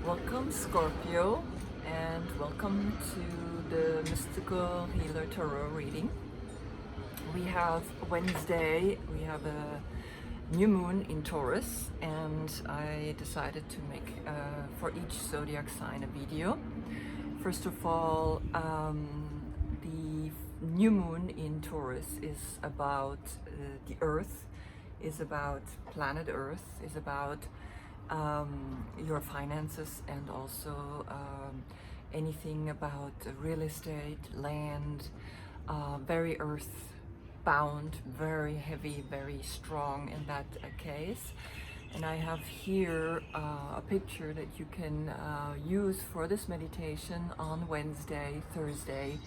Welcome, Scorpio, and welcome to the Mystical Healer Tarot reading. We have Wednesday, we have a new moon in Taurus, and I decided to make for each zodiac sign a video. First of all, the new moon in Taurus is about the Earth, is about planet Earth, is about your finances, and also anything about real estate, land, very earth bound, very heavy, very strong in that case. And I have here a picture that you can use for this meditation on Wednesday, Thursday,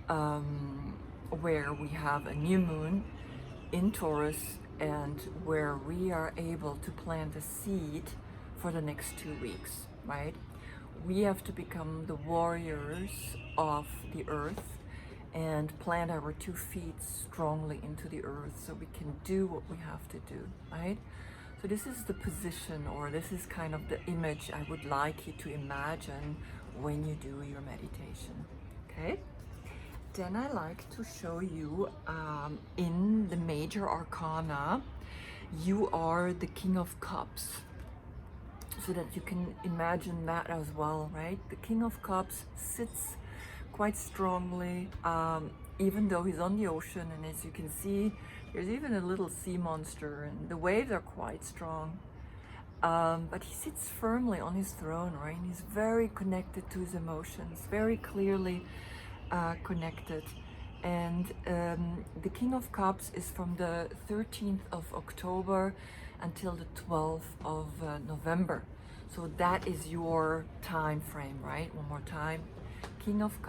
where we have a new moon in Taurus and where we are able to plant a seed for the next 2 weeks, right? We have to become the warriors of the earth and plant our 2 feet strongly into the earth so we can do what we have to do, right? So this is the position, or this is kind of the image I would like you to imagine when you do your meditation, okay? Then I like to show you in the major arcana, you are the King of Cups, so that you can imagine that as well, right? The King of Cups sits quite strongly, even though he's on the ocean, and as you can see, there's even a little sea monster, and the waves are quite strong. But he sits firmly on his throne, right? And he's very connected to his emotions, very clearly connected. And the King of Cups is from the 13th of October until the 12th of November. So that is your time frame, right? One more time. King of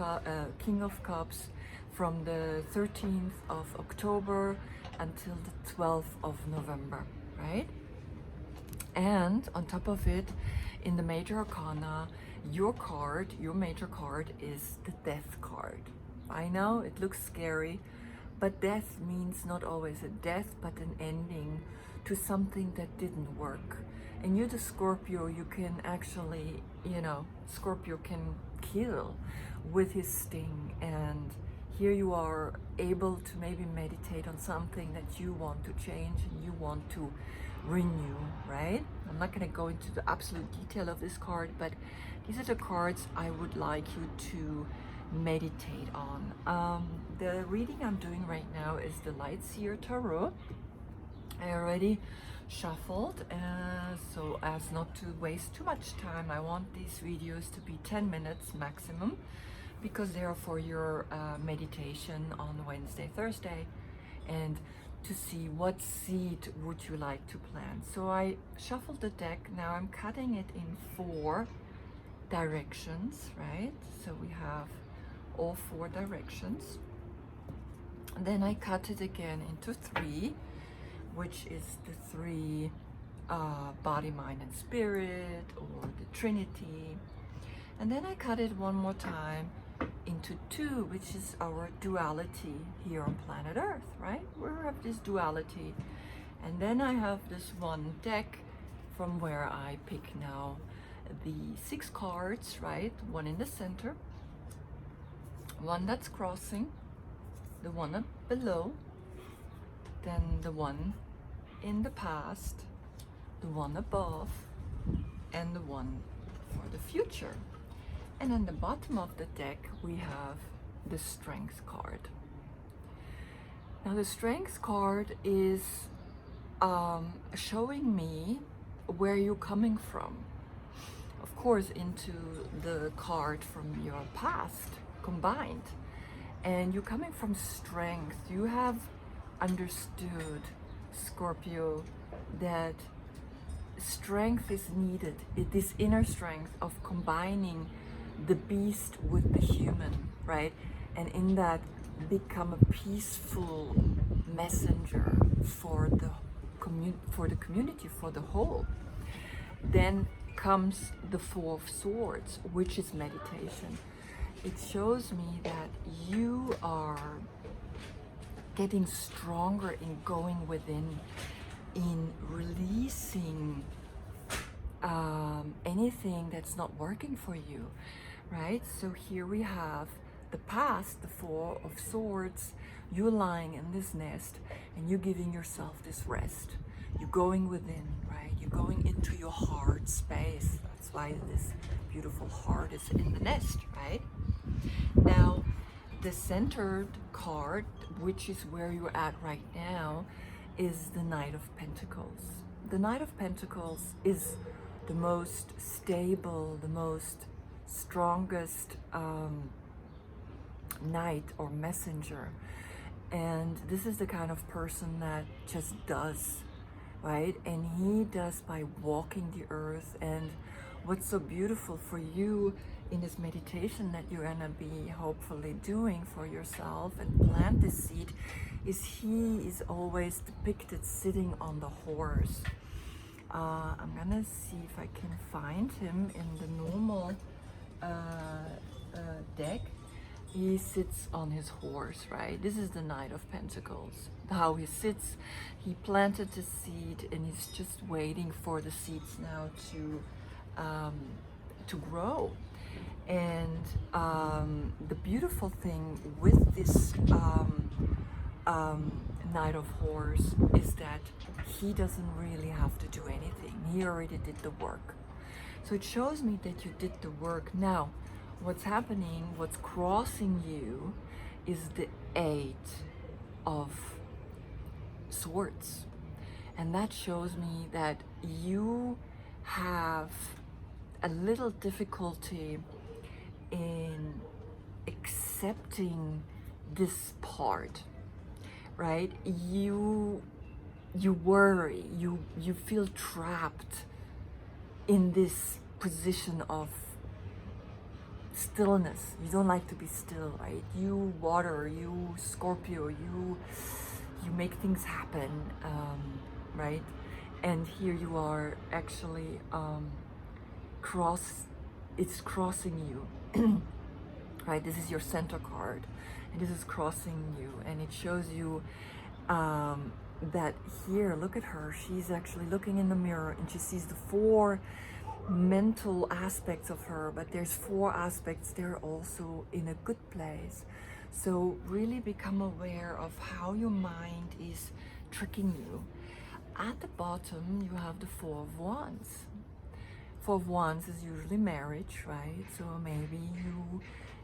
Cups from the 13th of October until the 12th of November, right? And on top of it, in the major arcana, your major card is the Death card. I know it looks scary, but death means not always a death, but an ending to something that didn't work. And you're the Scorpio, you can actually, Scorpio can kill with his sting. And here you are able to maybe meditate on something that you want to change and you want to renew, right? I'm not going to go into the absolute detail of this card, but these are the cards I would like you to meditate on. The reading I'm doing right now is the Light Seer Tarot. I already shuffled, so as not to waste too much time, I want these videos to be 10 minutes maximum, because they are for your meditation on Wednesday, Thursday, and to see what seed would you like to plant. So I shuffled the deck. Now I'm cutting it in 4 directions, right? So we have all 4 directions. And then I cut it again into 3, which is the 3 body, mind, and spirit, or the Trinity. And then I cut it one more time into 2, which is our duality here on planet Earth, right? We have this duality. And then I have this one deck from where I pick now the 6 cards, right? One in the center, one that's crossing, the one up below, then the one in the past, the one above, and the one for the future. And on the bottom of the deck, we have the Strength card. Now, the Strength card is showing me where you're coming from. Of course, into the card from your past combined. And you're coming from strength. You have understood, Scorpio, that strength is needed. This inner strength of combining the beast with the human, right? And in that, become a peaceful messenger for the community, for the whole. Then comes the 4 of Swords, which is meditation. It shows me that you are getting stronger in going within, in releasing anything that's not working for you, right? So here we have the past, the Four of Swords. You're lying in this nest and you're giving yourself this rest. You're going within, right? You're going into your heart space. That's why this beautiful heart is in the nest, right? Now, the centered card, which is where you're at right now, is the Knight of Pentacles. The Knight of Pentacles is the most stable, the most strongest knight or messenger. And this is the kind of person that just does, right? And he does by walking the earth. And what's so beautiful for you in this meditation that you're gonna be hopefully doing for yourself and plant this seed is he is always depicted sitting on the horse. I'm gonna see if I can find him in the normal deck. He sits on his horse, right? This is the Knight of Pentacles. How he sits, he planted the seed and he's just waiting for the seeds now to grow. And the beautiful thing with this Knight of Horse is that he doesn't really have to do anything. He already did the work. So it shows me that you did the work. Now, what's happening, what's crossing you is the Eight of Swords. And that shows me that you have a little difficulty in accepting this part, right? You worry, you feel trapped in this position of stillness. You don't like to be still, right? You water, you Scorpio, you make things happen, right? And here you are actually it's crossing you, right? This is your center card, and this is crossing you, and it shows you that here, look at her, she's actually looking in the mirror and she sees the four mental aspects of her, but there's four aspects there also in a good place. So really become aware of how your mind is tricking you. At the bottom you have the Four of Wands. Four of Wands is usually marriage, right? So maybe you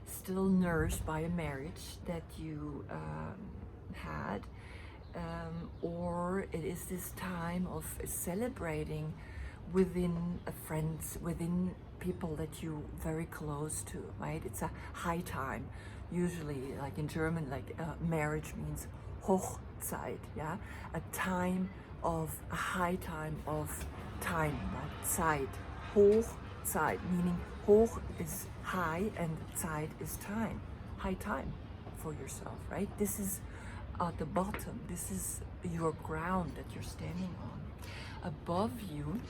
still nourished by a marriage that you had, or it is this time of celebrating within friends, within people that you very close to, right? It's a high time. Usually, like in German, like marriage means Hochzeit, yeah? A time of, a high time of time, right? Zeit. Hochzeit, meaning hoch is high and Zeit is time. High time for yourself, right? This is at the bottom. This is your ground that you're standing on. Above you,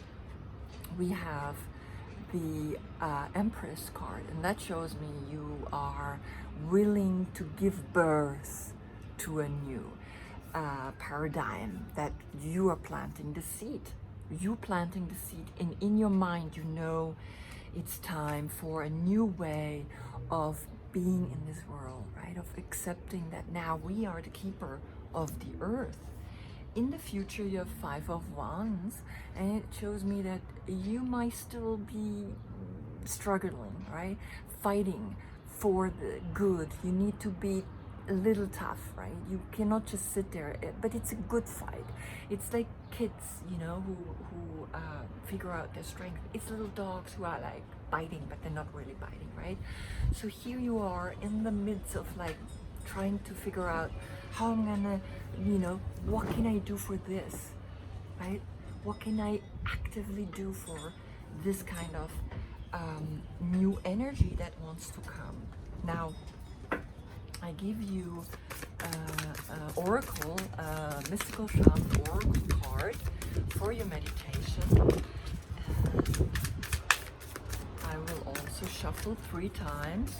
we have the Empress card, and that shows me you are willing to give birth to a new paradigm, that you are planting the seed. You planting the seed, and in your mind you know it's time for a new way of being in this world, right? Of accepting that now we are the keeper of the earth. In the future you have Five of Wands, and it shows me that you might still be struggling, right? Fighting for the good. You need to be a little tough, right? You cannot just sit there, but it's a good fight. It's like kids, you know, who figure out their strength. It's little dogs who are like biting, but they're not really biting, right? So here you are in the midst of like trying to figure out how I'm gonna, you know, what can I do for this, right? What can I actively do for this kind of new energy that wants to come? Now, I give you Oracle, Mystical Shaman Oracle card for your meditation. And I will also shuffle 3 times,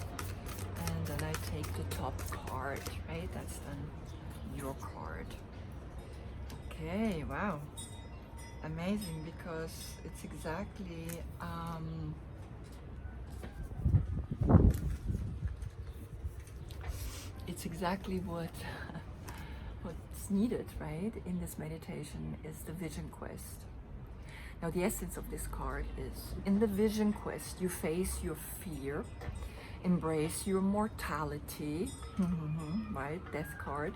and then I take the top card, right? That's then your card. Okay, wow. amazing because it's exactly what's needed, right, in this meditation is the vision quest. Now, the essence of this card is, in the vision quest, you face your fear, embrace your mortality, right, death card,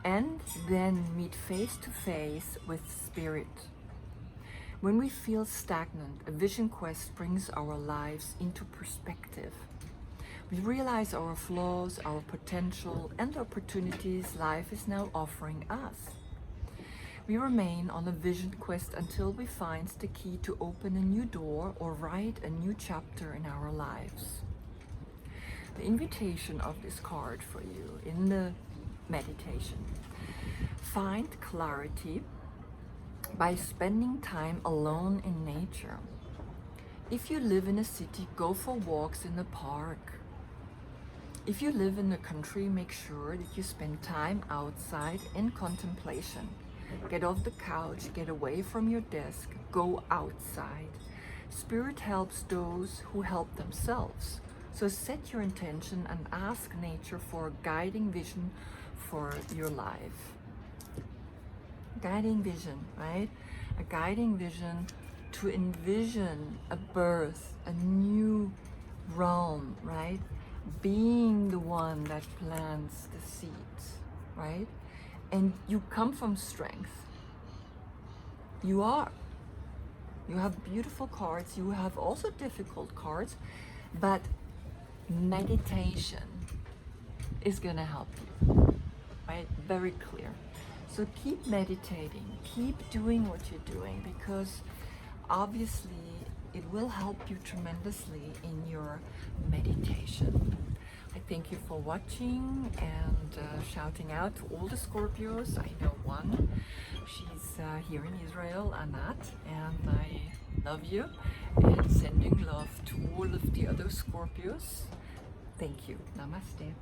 and then meet face to face with spirit. When we feel stagnant, a vision quest brings our lives into perspective. We realize our flaws, our potential, and the opportunities life is now offering us. We remain on a vision quest until we find the key to open a new door or write a new chapter in our lives. The invitation of this card for you in the meditation: find clarity by spending time alone in nature. If you live in a city, go for walks in the park. If you live in the country, make sure that you spend time outside in contemplation. Get off the couch, get away from your desk, go outside. Spirit helps those who help themselves. So set your intention and ask nature for a guiding vision for your life. Guiding vision, right? A guiding vision to envision a birth, a new realm, right? Being the one that plants the seeds, right? And you come from strength. You are. You have beautiful cards. You have also difficult cards, but meditation is gonna help you, right? Very clear. So keep meditating, keep doing what you're doing, because obviously it will help you tremendously in your meditation. I thank you for watching and shouting out to all the Scorpios. I know one. She's here in Israel, Anat, and I love you, and sending love to all of the other Scorpios. Thank you. Namaste.